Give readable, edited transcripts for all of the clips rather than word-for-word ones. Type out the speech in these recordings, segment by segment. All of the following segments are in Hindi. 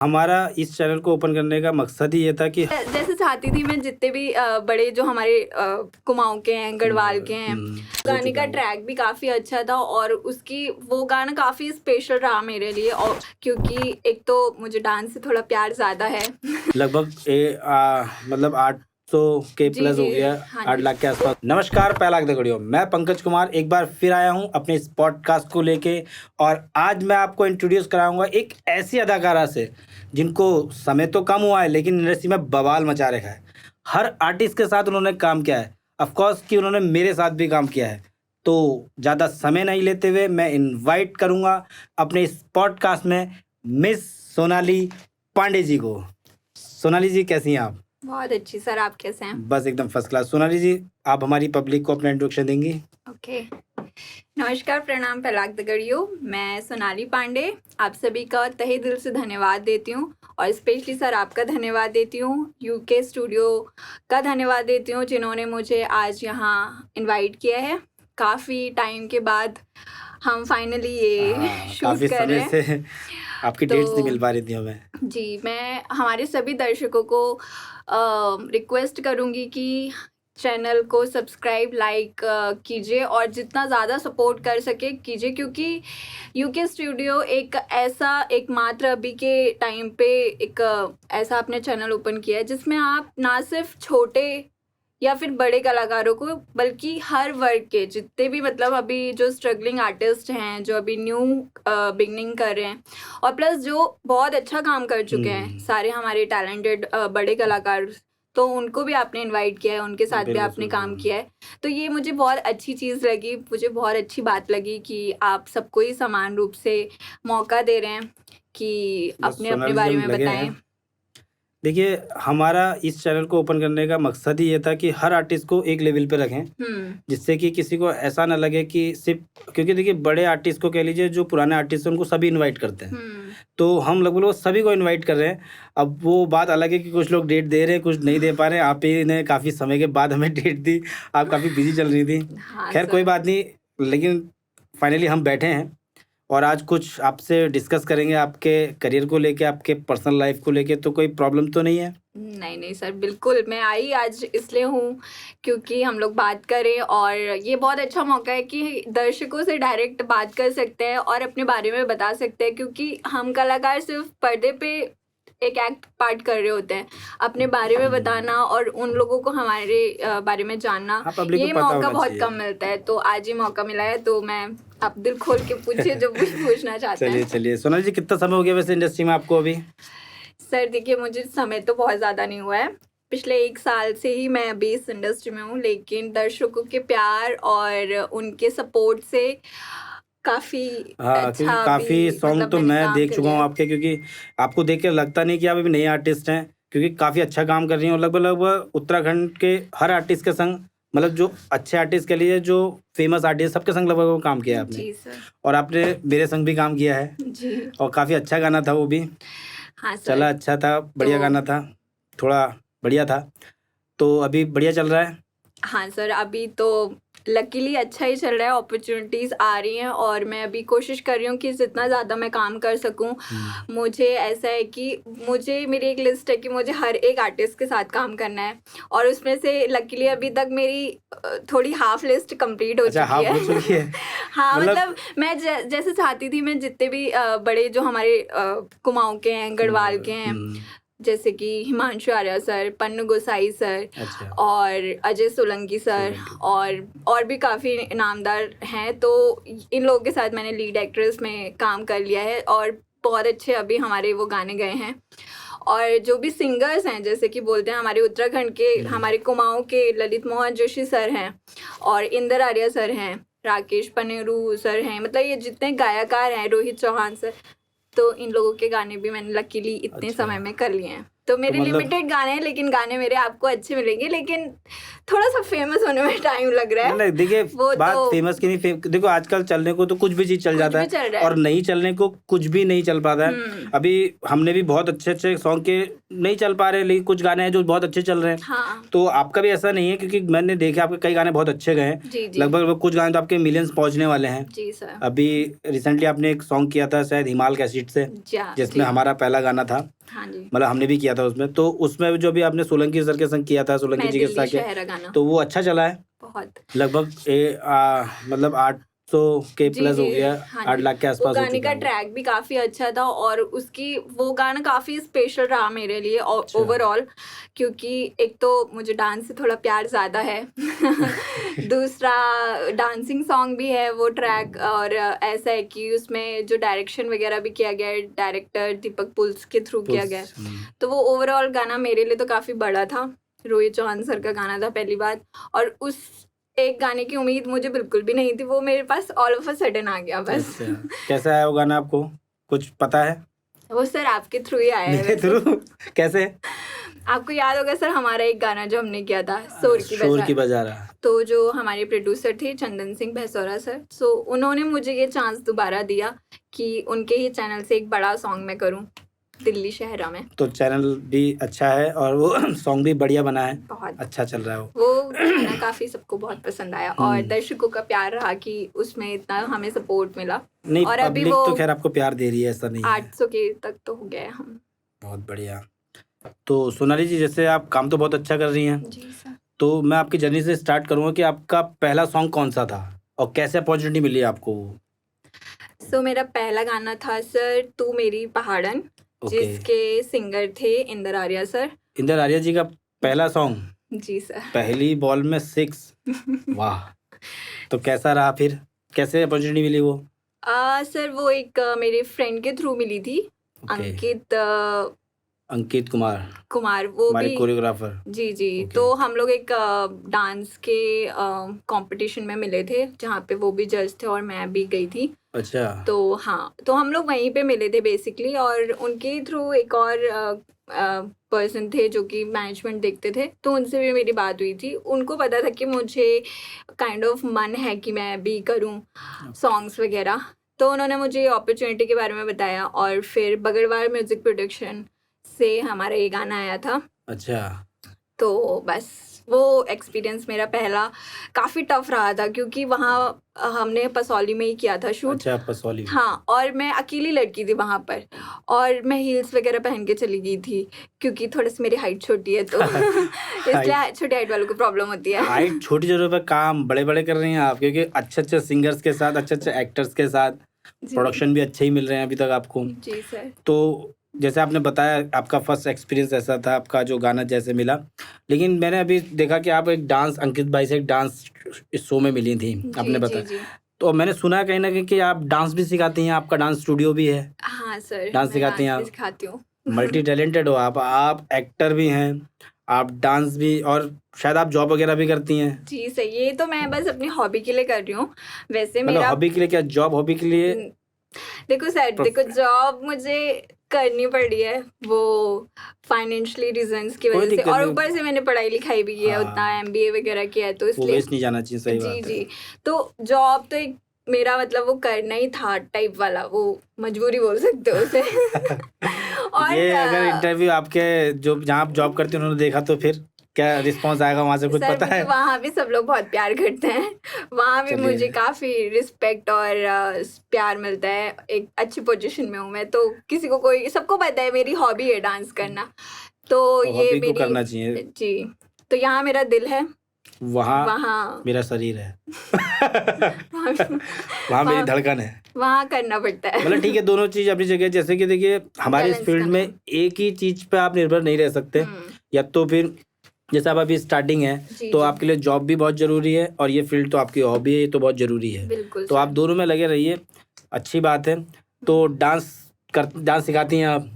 हमारा इस चैनल को ओपन करने का मकसद ही ये था कि जैसे चाहती थी मैं जितने भी बड़े जो हमारे कुमाऊं के हैं, गढ़वाल के हैं, गाने का ट्रैक भी काफ़ी अच्छा था और उसकी वो गाना काफ़ी स्पेशल रहा मेरे लिए। और क्योंकि एक तो मुझे डांस से थोड़ा प्यार ज़्यादा है। लगभग मतलब 800 के जी प्लस हो जी गया, हाँ 8 जी। लाख के आसपास। नमस्कार पहला दगड़ियों, मैं पंकज कुमार एक बार फिर आया हूं अपने इस पॉडकास्ट को लेके। और आज मैं आपको इंट्रोड्यूस कराऊंगा एक ऐसी अदाकारा से जिनको समय तो कम हुआ है लेकिन इंडस्ट्री में बवाल मचा रखा है। हर आर्टिस्ट के साथ उन्होंने काम किया है, ऑफकोर्स कि उन्होंने मेरे साथ भी काम किया है। तो ज़्यादा समय नहीं लेते हुए मैं इनवाइट करूंगा अपने इस पॉडकास्ट में मिस सोनाली पांडे जी को। सोनाली जी कैसी हैं आप? बहुत अच्छी सर, आप कैसे हैं? बस एकदम फर्स्ट क्लास। सोनाली जी, आप हमारी पब्लिक को अपना इंट्रोडक्शन देंगी? ओके, नमस्कार, प्रणाम पहलाक दगड़ियों। मैं सोनाली पांडे आप सभी का तहे दिल से धन्यवाद देती हूँ और स्पेशली सर आपका धन्यवाद देती हूँ, यूके स्टूडियो का धन्यवाद देती हूँ जिन्होंने मुझे आज यहाँ इनवाइट किया है। काफ़ी टाइम के बाद हम फाइनली ये शूट काफ़ी कर रहे समय हैं। से आपकी तो डेट्स नहीं मिल पा रही थी हमें। जी, मैं हमारे सभी दर्शकों को रिक्वेस्ट करूँगी कि चैनल को सब्सक्राइब लाइक कीजिए और जितना ज़्यादा सपोर्ट कर सके कीजिए, क्योंकि यूके स्टूडियो एक ऐसा एकमात्र अभी के टाइम पे एक ऐसा आपने चैनल ओपन किया है जिसमें आप ना सिर्फ छोटे या फिर बड़े कलाकारों को बल्कि हर वर्ग के जितने भी मतलब अभी जो स्ट्रगलिंग आर्टिस्ट हैं, जो अभी न्यू बिगनिंग कर रहे हैं और प्लस जो बहुत अच्छा काम कर चुके हैं, सारे हमारे टैलेंटेड बड़े कलाकार, तो उनको भी आपने इनवाइट किया है, उनके साथ भी बिल्कुल, आपने काम बिल्कुल। किया है। तो ये मुझे बहुत अच्छी चीज़ लगी, मुझे बहुत अच्छी बात लगी कि आप सबको ही समान रूप से मौका दे रहे हैं कि बस अपने अपने सोनाली जी बारे हम में लगे बताएं। हैं। देखिए, हमारा इस चैनल को ओपन करने का मकसद ही ये था कि हर आर्टिस्ट को एक लेवल पे रखें, जिससे कि किसी को ऐसा ना लगे कि सिर्फ, क्योंकि देखिए बड़े आर्टिस्ट को कह लीजिए, जो पुराने आर्टिस्ट हैं उनको सभी इनवाइट करते हैं। तो हम लगभग लोग सभी को इनवाइट कर रहे हैं। अब वो बात अलग है कि कुछ लोग डेट दे रहे हैं, कुछ नहीं दे पा रहे हैं। आप ही ने काफ़ी समय के बाद हमें डेट दी, आप काफ़ी बिजी चल रही थी। हाँ खैर कोई सर। बात नहीं, लेकिन फाइनली हम बैठे हैं और आज कुछ आपसे डिस्कस करेंगे आपके करियर को लेके, आपके पर्सनल लाइफ को लेके। तो कोई प्रॉब्लम तो नहीं है? नहीं नहीं सर, बिल्कुल मैं आई आज इसलिए हूँ क्योंकि हम लोग बात करें और ये बहुत अच्छा मौका है कि दर्शकों से डायरेक्ट बात कर सकते हैं और अपने बारे में बता सकते हैं, क्योंकि हम कलाकार सिर्फ पर्दे पे एक एक्ट पार्ट कर रहे होते हैं। अपने बारे में बताना और उन लोगों को हमारे बारे में जानना, हाँ, पब्लिक को ये पता मौका होना बहुत चाहिए। कम मिलता है। तो आज ही मौका मिला है, तो मैं आप दिल खोल के पूछिए जो कुछ पूछना चाहते चलिए हैं। चलिए, सोनाली जी कितना समय हो गया वैसे इंडस्ट्री में आपको अभी? सर देखिए, मुझे समय तो बहुत ज़्यादा नहीं हुआ है, पिछले 1 साल से ही मैं अभी इस इंडस्ट्री में हूँ, लेकिन दर्शकों के प्यार और उनके सपोर्ट से काफ़ी हाँ, क्योंकि अच्छा काफ़ी अभी सॉन्ग मतलब तो मैंने मैं काम देख कर चुका लिया हूँ है। आपके, क्योंकि आपको देख के लगता नहीं कि आप अभी नए आर्टिस्ट हैं, क्योंकि काफ़ी अच्छा काम कर रही हैं। और लगभग लगभग उत्तराखंड के हर आर्टिस्ट के संग, मतलब जो अच्छे आर्टिस्ट के लिए, जो फेमस आर्टिस्ट, सबके संग लगभग वो काम किया है आपने। जी सर। और आपने मेरे संग भी काम किया है जी। और काफ़ी अच्छा गाना था वो भी। हाँ सर। चला अच्छा था, बढ़िया तो गाना था, थोड़ा बढ़िया था। तो अभी बढ़िया चल रहा है? हाँ सर, अभी तो लकीली अच्छा ही चल रहा है, अपॉर्चुनिटीज़ आ रही हैं और मैं अभी कोशिश कर रही हूँ कि जितना ज़्यादा मैं काम कर सकूँ। मुझे ऐसा है कि मेरी एक लिस्ट है कि मुझे हर एक आर्टिस्ट के साथ काम करना है और उसमें से लकीली अभी तक मेरी थोड़ी हाफ लिस्ट कंप्लीट हो अच्छा, चुकी हाफ है। हो चुकी है। हाँ, मतलब मतलब मैं जैसे चाहती थी मैं जितने भी बड़े जो हमारे कुमाऊं के हैं, गढ़वाल के हैं, जैसे कि हिमांशु आर्या सर, पन्नू गोसाई सर, अच्छा, और अजय सोलंकी सर, और भी काफ़ी नामदार हैं। तो इन लोगों के साथ मैंने लीड एक्ट्रेस में काम कर लिया है और बहुत अच्छे अभी हमारे वो गाने गए हैं। और जो भी सिंगर्स हैं, जैसे कि बोलते हैं हमारे उत्तराखंड के, हमारे कुमाऊं के ललित मोहन जोशी सर हैं और इंदर आर्या सर हैं, राकेश पनेरू सर हैं, मतलब ये जितने गायकार हैं, रोहित चौहान सर, तो इन लोगों के गाने भी मैंने लकीली इतने अच्छा। समय में कर लिए हैं। तो मेरे मतलब लिमिटेड गाने हैं, लेकिन गाने मेरे आपको अच्छे मिलेंगे, लेकिन थोड़ा सा फेमस होने में टाइम लग रहा है। नहीं देखिए, वो बात तो फेमस की नहीं, देखो आजकल चलने को तो कुछ भी चीज चल कुछ जाता भी है, चल रहा और है। नहीं चलने को कुछ भी नहीं चल पाता है। अभी हमने भी बहुत अच्छे अच्छे सॉन्ग के नहीं चल पा रहे, लेकिन कुछ गाने हैं जो बहुत अच्छे चल रहे हैं। हाँ तो आपका भी ऐसा नहीं है, क्योंकि मैंने देखे आपके कई गाने बहुत अच्छे गए हैं, जी जी लगभग कुछ गाने तो आपके मिलियंस पहुंचने वाले हैं। जी सर। अभी रिसेंटली आपने एक सॉन्ग किया था शायद हिमाल कैसेट से, जिसमें हमारा पहला गाना था, हाँ जी, मतलब हमने भी किया था उसमें। तो उसमें जो भी आपने सोलंकी सर के संग किया था, सोलंकी मैं जी के दिल्ली साथ के, शहर गाना तो वो अच्छा चला है। बहुत। लगभग मतलब 800 के जी प्लस हो जी गया, हाँ 8 जी, लाख के वो आसपास हो गाने चुका का है वो। ट्रैक भी काफी अच्छा था, और उसकी वो गाना काफी स्पेशल रहा मेरे लिए अच्छा। ओवरऑल, क्योंकि एक तो मुझे डांस से थोड़ा प्यार ज्यादा है दूसरा डांसिंग सॉन्ग भी है वो ट्रैक, और ऐसा है कि उसमें जो डायरेक्शन वगैरह भी किया गया है डायरेक्टर दीपक पुल्स के थ्रू किया गया है। तो वो ओवरऑल गाना मेरे लिए तो काफी बड़ा था, रोहित चौहान सर का गाना था पहली बार, और उस एक गाने की उम्मीद मुझे बिल्कुल भी नहीं थी, वो मेरे पास ऑल ऑफ अ सडन आ गया बस। अच्छा, कैसा है वो गाना, आपको कुछ पता है? वो सर आपके थ्रू ही आया है मेरे वैसे। थ्रू कैसे? आपको याद होगा सर हमारा एक गाना जो हमने किया था शोर की शोर की बाजार, बाजारा। तो जो हमारे प्रोड्यूसर थे चंदन सिंह भैसौरा सर, सो उन्होंने मुझे ये चांस दोबारा दिया कि उनके ही चैनल से एक बड़ा सॉन्ग मैं करूं दिल्ली शहरा में। तो चैनल भी अच्छा है और वो सॉन्ग भी बढ़िया बना है, बहुत अच्छा चल रहा है वो। वो गाना काफी सबको बहुत पसंद आया, और दर्शकों का प्यार रहा कि उसमें इतना हमें सपोर्ट मिला, नहीं, और अभी पब्लिक वो तो खैर आपको प्यार दे रही है, ऐसा नहीं है। 800 के तक तो हो गए हम। बहुत बढ़िया। तो सोनाली जी, जैसे आप काम तो बहुत अच्छा कर रही हैं, जी सर। तो मैं आपकी जर्नी से स्टार्ट करूंगा कि आपका पहला सॉन्ग कौन सा था और कैसे अपॉर्चुनिटी मिली आपको वो? सो मेरा पहला गाना था सर तू मेरी पहाड़न, ओके। जिसके सिंगर थे इंदर आर्या सर। इंदर आर्या जी का पहला सॉन्ग, जी सर। पहली बॉल में 6, वाह। तो कैसा रहा फिर, कैसे अपॉर्चुनिटी मिली वो? सर वो एक मेरे फ्रेंड के थ्रू मिली थी, ओके। अंकित कुमार, कुमार, वो हमारे भी कोरियोग्राफर। जी जी। ओके। तो हम लोग एक डांस के कंपटीशन में मिले थे, जहाँ पे वो भी जज थे और मैं भी गई थी। अच्छा। तो हाँ, तो हम लोग वहीं पे मिले थे बेसिकली, और उनके थ्रू एक और पर्सन थे जो कि मैनेजमेंट देखते थे, तो उनसे भी मेरी बात हुई थी। उनको पता था कि मुझे काइंड ऑफ मन है कि मैं भी करूँ सॉन्ग्स वगैरह, तो उन्होंने मुझे अपॉर्चुनिटी के बारे में बताया, और फिर बगड़वार म्यूजिक प्रोडक्शन से हमारा ये गाना आया था। अच्छा। तो बस वो एक्सपीरियंस मेरा पहला काफ़ी टफ रहा था, क्योंकि वहाँ हमने पसौली में ही किया था शूट। अच्छा, पसौली। हाँ, और मैं अकेली लड़की थी वहाँ पर, और मैं हील्स वगैरह पहन के चली गई थी, क्योंकि थोड़ी सी मेरी हाइट छोटी है, तो इसलिए छोटी हाइट वालों को प्रॉब्लम होती है। हाइट छोटी जरूरत पर काम बड़े बड़े कर रही हैं आप, क्योंकि अच्छे अच्छे सिंगर्स के साथ, अच्छे अच्छे एक्टर्स के साथ जी प्रोडक्शन भी अच्छे ही मिल रहे हैं अभी तक आपको। जी सर। तो जैसे आपने बताया आपका फर्स्ट एक्सपीरियंस ऐसा था, आपका जो गाना जैसे मिला, लेकिन मैंने अभी देखा कि आप एक डांस, अंकित भाई से एक डांस इस शो में मिली थी, आपने जी बताया। जी। तो मैंने सुना है कहीं ना कहीं कि आप डांस भी सिखाती हैं, आपका डांस स्टूडियो भी है, हाँ सर, डांस मैं सिखाती हैं डांस भी आप, सिखाती हूँ। मल्टी टैलेंटेड हो आप एक्टर भी हैं, आप डांस भी, और शायद आप जॉब वगैरह भी करती हैं। जी सर, ये तो मैं बस अपनी हॉबी के लिए कर रही हूँ, वैसे मतलब मेरा हॉबी के लिए क्या, जॉब हॉबी के लिए? देखो सर, देखो जॉब मुझे करनी पड़ी है वो फाइनेंशियली रीजंस की कोई वजह से, दिक्कत और नहीं। ऊपर से मैंने पढ़ाई लिखाई भी की है, उतना हाँ, एमबीए वगैरह किया है, तो वो इसलिए वेस्ट नहीं जाना चाहिए, सही जी बात है। जी। तो जॉब तो एक मेरा मतलब वो करना ही था टाइप वाला, वो मजबूरी बोल सकते हो उसे। और ये अगर इंटरव्यू आपके जो जहाँ आप जॉब करते हैं उन्होंने देखा तो फिर क्या रिस्पॉन्स आएगा वहाँ से, कुछ सर पता है? वहाँ भी सब लोग बहुत प्यार करते हैं, वहाँ भी चलिए। मुझे काफ़ी रिस्पेक्ट और प्यार मिलता है, एक अच्छी पोजीशन में हूँ मैं, तो किसी को कोई, सबको पता है मेरी हॉबी है डांस करना, तो ये हॉबी को मेरी करना चाहिए। जी। तो यहाँ मेरा दिल है, वहाँ वहाँ मेरा शरीर है। वहाँ वहाँ मेरी वहाँ धड़कन है। वहाँ करना पड़ता है। मतलब ठीक है, दोनों चीज अपनी जगह। जैसे कि देखिए, हमारे इस Balance फील्ड करना में है। एक ही चीज पे आप निर्भर नहीं रह सकते, या तो फिर जैसे आप अभी स्टार्टिंग है, जी तो जी, आपके लिए जॉब भी बहुत जरूरी है, और ये फील्ड तो आपकी हॉबी है, ये तो बहुत जरूरी है। बिल्कुल तो आप सर। दोनों में लगे रहिए, अच्छी बात है। तो डांस सिखाती हैं आप?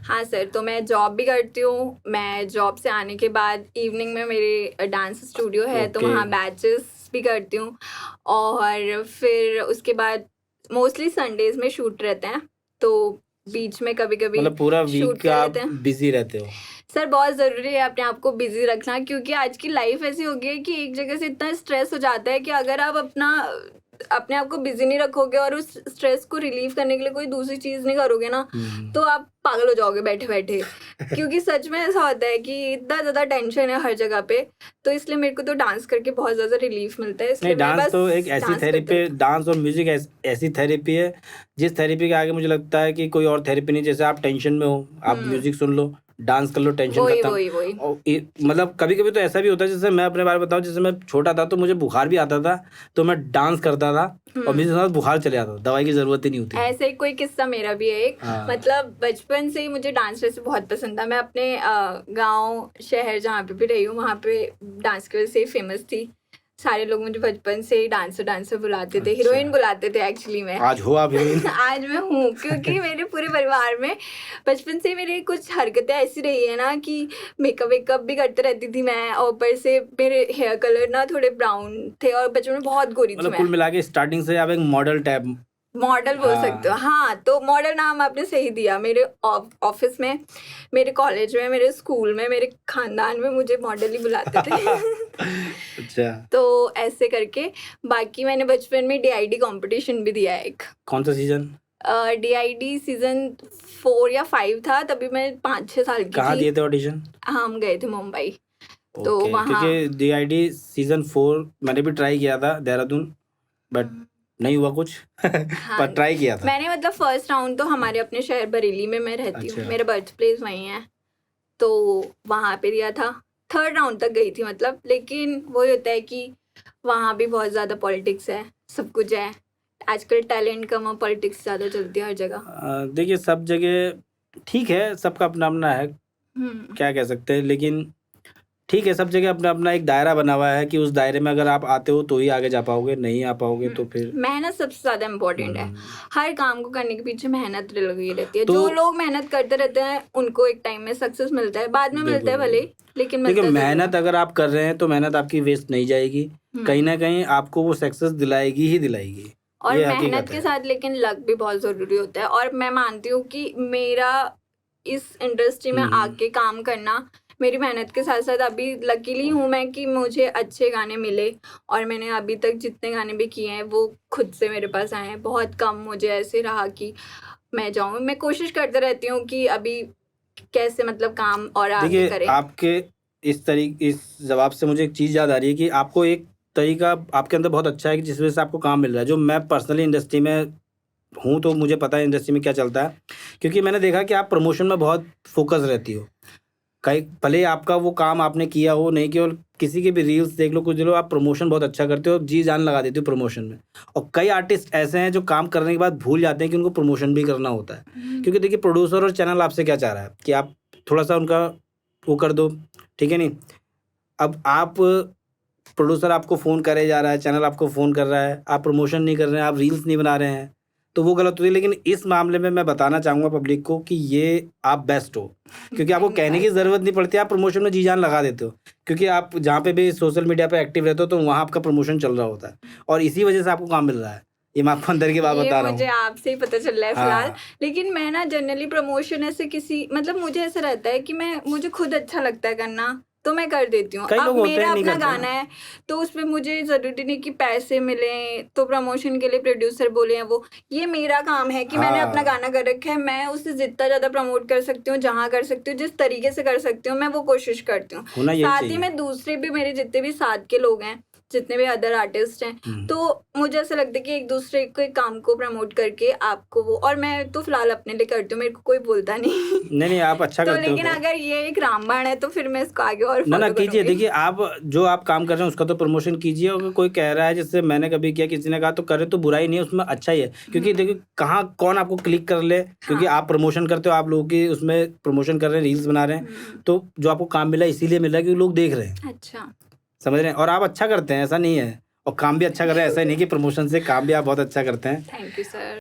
हाँ सर, तो मैं जॉब भी करती हूँ, मैं जॉब से आने के बाद इवनिंग में मेरे डांस स्टूडियो है, तो ओके। वहाँ बैचेस भी करती हूँ, और फिर उसके बाद मोस्टली संडेज में शूट रहते हैं, तो बीच में कभी-कभी मतलब पूरा शूट वीक कर आप लेते हैं। बिजी रहते हो? सर बहुत ज़रूरी है अपने आप को बिज़ी रखना, क्योंकि आज की लाइफ ऐसी हो गई है कि एक जगह से इतना स्ट्रेस हो जाता है कि अगर आप अपने आप को बिज़ी नहीं रखोगे और उस स्ट्रेस को रिलीव करने के लिए कोई दूसरी चीज़ नहीं करोगे ना, तो आप पागल हो जाओगे बैठे-बैठे। क्योंकि सच में ऐसा होता है कि इतना ज़्यादा टेंशन है हर जगह पे, तो इसलिए मेरे को तो डांस करके बहुत ज़्यादा रिलीफ मिलता है। इसलिए नहीं, मैं डांस बस तो एक ऐसी डांस करते थेरेपी, रहती हूँ। डांस और म्यूजिक ऐसी थेरेपी है जिस थेरेपी के आगे मुझे लगता है कि कोई और थेरेपी नहीं। जैसे आप टेंशन में हो, आप म्यूजिक सुन लो, डांस कर लो, टेंशन वही, खत्म। वही, वही। और मतलब कभी कभी तो ऐसा भी होता है, जैसे मैं अपने बारे में बताऊं, जैसे मैं छोटा था तो मुझे बुखार भी आता था, तो मैं डांस करता था और मेरे साथ बुखार चले आता था, दवाई की जरूरत ही नहीं होती थी। ऐसे ही कोई किस्सा मेरा भी है एक। हाँ। मतलब बचपन से ही मुझे डांस वैसे बहुत पसंद था। मैं अपने गांव शहर जहाँ पे भी रही हूँ वहाँ पे डांस की वजह से फेमस थी। सारे लोग मुझे बचपन से ही डांसर बुलाते थे, अच्छा। हीरोइन बुलाते थे एक्चुअली मैं। आज हो आप हीरोइन? आज मैं हूँ, क्योंकि मेरे पूरे परिवार में बचपन से मेरी कुछ हरकतें ऐसी रही है ना कि मेकअप भी करते रहती थी मैं, और ऊपर से मेरे हेयर कलर ना थोड़े ब्राउन थे और बचपन में बहुत गोरी थी मतलब मैं। कुल मिला के स्टार्टिंग से आप एक मॉडल टाइप? मॉडल बोल सकते हो, हाँ। तो मॉडल नाम आपने सही दिया। मेरे ऑफिस में, मेरे कॉलेज में, मेरे स्कूल में, मेरे खानदान में मुझे मॉडल ही बुलाते थे। अच्छा। तो ऐसे करके बाकी मैंने बचपन में DID कंपटीशन भी दिया है एक। कौन सा सीजन? DID सीजन 4 या 5 था, तभी मैं 5-6 साल की कहाँ थी। दिए थे ऑडिशन? हम गए थे मुंबई। तो ओके, वहाँ क्योंकि DID सीजन 4 मैंने भी ट्राई किया था देहरादून, बट नहीं हुआ कुछ। हाँ, पर ट्राई किया था। मैंने मतलब फर्स्ट राउंड तो हमारे अपने शहर बरेली में मैं रहती हूँ, अच्छा। मेरा बर्थ प्लेस वहीं है, तो वहाँ पे दिया था। थर्ड राउंड तक गई थी मतलब, लेकिन वही होता है कि वहाँ भी बहुत ज़्यादा पॉलिटिक्स है, सब कुछ है। आजकल टैलेंट कम और पॉलिटिक्स ज़्यादा चलती है हर जगह। देखिए, सब जगह ठीक है, सबका अपना अपना है, क्या कह सकते हैं, लेकिन ठीक है, सब जगह अपना अपना एक दायरा बना हुआ है कि उस दायरे में अगर आप आते हो तो ही आगे जा पाओगे, नहीं आ पाओगे तो फिर मेहनत सबसे ज़्यादा इम्पोर्टेंट है। हर काम को करने के पीछे मेहनत लगी रहती है। तो- जो लोग मेहनत करते रहते हैं उनको एक टाइम में सक्सेस मिलता है, बाद में मिलता है भले ही, लेकिन देखिए, मिलता ज़रूर मेहनत है। अगर आप कर रहे हैं तो मेहनत आपकी वेस्ट नहीं जाएगी, कहीं ना कहीं आपको वो सक्सेस दिलाएगी ही दिलाएगी। और ये मेहनत हकीकत के है। साथ लेकिन लक भी बहुत ज़रूरी होता है। और मैं मानती हूँ कि मेरा इस इंडस्ट्री में आके काम करना मेरी मेहनत के साथ साथ, अभी लकीली हूँ मैं कि मुझे अच्छे गाने मिले, और मैंने अभी तक जितने गाने भी किए हैं वो खुद से मेरे पास आए हैं। बहुत कम मुझे ऐसे रहा कि मैं जाऊँ। मैं कोशिश करते रहती हूँ कि अभी कैसे मतलब काम और आगे देखिए, करें। आपके इस जवाब से मुझे एक चीज़ याद आ रही है कि आपको एक तरीका आपके अंदर बहुत अच्छा है कि जिस वजह से आपको काम मिल रहा है। जो मैं पर्सनली इंडस्ट्री में हूँ तो मुझे पता है इंडस्ट्री में क्या चलता है, क्योंकि मैंने देखा कि आप प्रमोशन में बहुत फोकस रहती हो। कहीं भले ही आपका वो काम आपने किया हो नहीं किया हो, किसी की भी रील्स देख लो, कुछ देख लो, आप प्रमोशन बहुत अच्छा करते हो, जी जान लगा देते हो प्रमोशन में। और कई आर्टिस्ट ऐसे हैं जो काम करने के बाद भूल जाते हैं कि उनको प्रमोशन भी करना होता है। क्योंकि देखिए, प्रोड्यूसर और चैनल आपसे क्या चाह रहा है कि आप थोड़ा सा उनका वो कर दो, ठीक है नहीं। अब आप प्रोड्यूसर आपको फ़ोन करे जा रहा है, चैनल आपको फ़ोन कर रहा है, आप प्रमोशन नहीं कर रहे हैं, आप रील्स नहीं बना रहे हैं, तो वो गलत होती है। लेकिन इस मामले में मैं बताना चाहूँगा पब्लिक को कि ये आप बेस्ट हो, क्योंकि आपको कहने की ज़रूरत नहीं पड़ती, आप प्रमोशन में जी जान लगा देते हो। क्योंकि आप जहाँ पे भी सोशल मीडिया पे एक्टिव रहते हो तो वहाँ आपका प्रमोशन चल रहा होता है, और इसी वजह से आपको काम मिल रहा है। ये मैं आपको अंदर की बात बता रहा हूँ। मुझे आपसे ही पता चल रहा है फिलहाल। लेकिन मैं ना जनरली प्रमोशन ऐसे किसी मतलब मुझे ऐसा रहता है कि मुझे खुद अच्छा लगता है करना, तो मैं कर देती हूँ। अब मेरा अपना गाना है तो उसमें मुझे ज़रूरी नहीं कि पैसे मिलें तो प्रमोशन के लिए प्रोड्यूसर बोले हैं वो। ये मेरा काम है कि मैंने अपना गाना कर रखा है, मैं उसे जितना ज़्यादा प्रमोट कर सकती हूँ, जहाँ कर सकती हूँ, जिस तरीके से कर सकती हूँ, मैं वो कोशिश करती हूँ। साथ ही में दूसरे भी मेरे जितने भी साथ के लोग हैं, जितने भी अदर आर्टिस्ट हैं, तो मुझे ऐसा लगता है कि एक दूसरे के काम को प्रमोट करके आपको वो, और मैं तो फिलहाल अपने लिए करती हूँ, मेरे को कोई बोलता नहीं आप अच्छा तो करते हो। लेकिन अगर ये एक रामबाण है तो फिर मैं इसको आगे और ना कीजिए। देखिए, आप जो आप काम कर रहे हैं उसका तो प्रमोशन कीजिए, और कोई कह रहा है जैसे मैंने कभी किया, किसी ने कहा तो करे, तो बुराई नहीं है, उसमें अच्छा ही है। क्योंकि देखिए, कहाँ कौन आपको क्लिक कर ले, क्योंकि आप प्रमोशन करते हो, आप लोगों की उसमें प्रमोशन कर रहे हैं, रील्स बना रहे हैं, तो जो आपको काम मिला इसीलिए मिला क्योंकि लोग देख रहे हैं। अच्छा, समझ रहे हैं। और आप अच्छा करते हैं, ऐसा नहीं है, और काम भी अच्छा कर रहे हैं, ऐसा नहीं कि प्रमोशन से काम भी आप बहुत अच्छा करते हैं। Thank you sir.